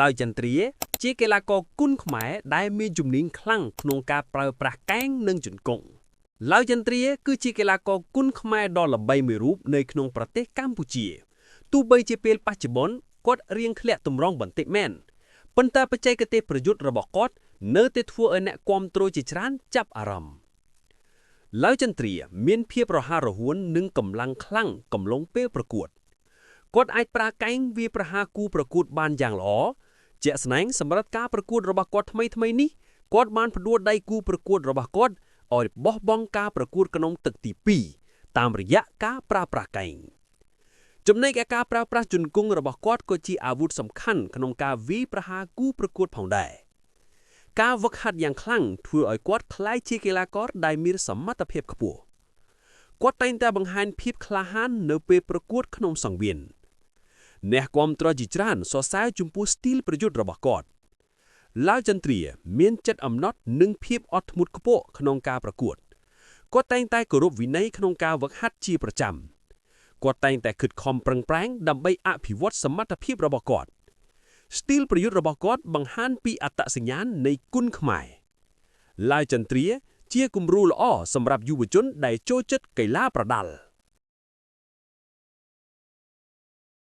ឡើយចន្ទ្រាជាកីឡាករគុនខ្មែរដែលមានជំនាញខ្លាំងក្នុងការប្រើប្រាស់កែងនិងជង្គង់ឡើយចន្ទ្រាគឺជាកីឡាករគុនខ្មែរដ៏ល្បីមួយរូបនៅក្នុងប្រទេសកម្ពុជាទោះបីជាពេលបច្ចុប្បន្នគាត់រៀងធ្លាក់ទម្រង់បន្តិចមែនប៉ុន្តែបច្ចេកទេសប្រយុទ្ធរបស់គាត់នៅតែធ្វើឲ្យអ្នកគាំទ្រជាច្រើនចាប់អារម្មណ៍ឡើយចន្ទ្រាមានភាពរហ័សរហួននិងកម្លាំងខ្លាំងកំឡុងពេលប្រកួតគាត់អាចប្រើកែងវាប្រហារគូប្រកួតបានយ៉ាងល្អជាក់ស្ដែងសម្រាប់ការប្រកួតរបស់គាត់ថ្មីនេះគាត់បានផ្ដួលដៃគូប្រកួតរបស់គាត់ឲ្យបោះបង់ការប្រកួតក្នុងទឹកទី2តាមរយៈការប្រើប្រាស់កែងចំណែកឯការប្រើប្រាស់ជង្គង់របស់គាត់ក៏ជាអាវុធសំខាន់ក្នុងការវាយប្រហារគូប្រកួតផងដែរការវឹកហាត់យ៉ាងខ្លាំងធ្វើឲ្យគាត់ក្លាយជាកីឡាករដែលមានសមត្ថភាពខ្ពស់គាត់តែងតែបង្ហាញភាពក្លាហាននៅពេលប្រកួតក្នុងសង្វៀនអ្នកគាំទ្រជាច្រើនសរសើរចំពោះស្ទីលប្រយុទ្ធរបស់គាត់ឡើយចន្ទ្រាមានចិត្តអំណត់និងភាពអត់ធ្មត់ខ្ពស់ក្នុងការប្រកួតគាត់តែងតែគោរពវិន័យក្នុងការវឹកហាត់ជាប្រចាំគាត់តែងតែខិតខំប្រឹងប្រែងដើម្បីអភិវឌ្ឍសមត្ថភាពរបស់គាត់ស្ទីលប្រយុទ្ធរបស់គាត់បង្ហាញពីអត្តសញ្ញាណនៃគុនខ្មែរឡើយចន្ទ្រាជាគំរូល្អសម្រាប់យុវជនដែលចូលចិត្តកីឡាប្រដាល់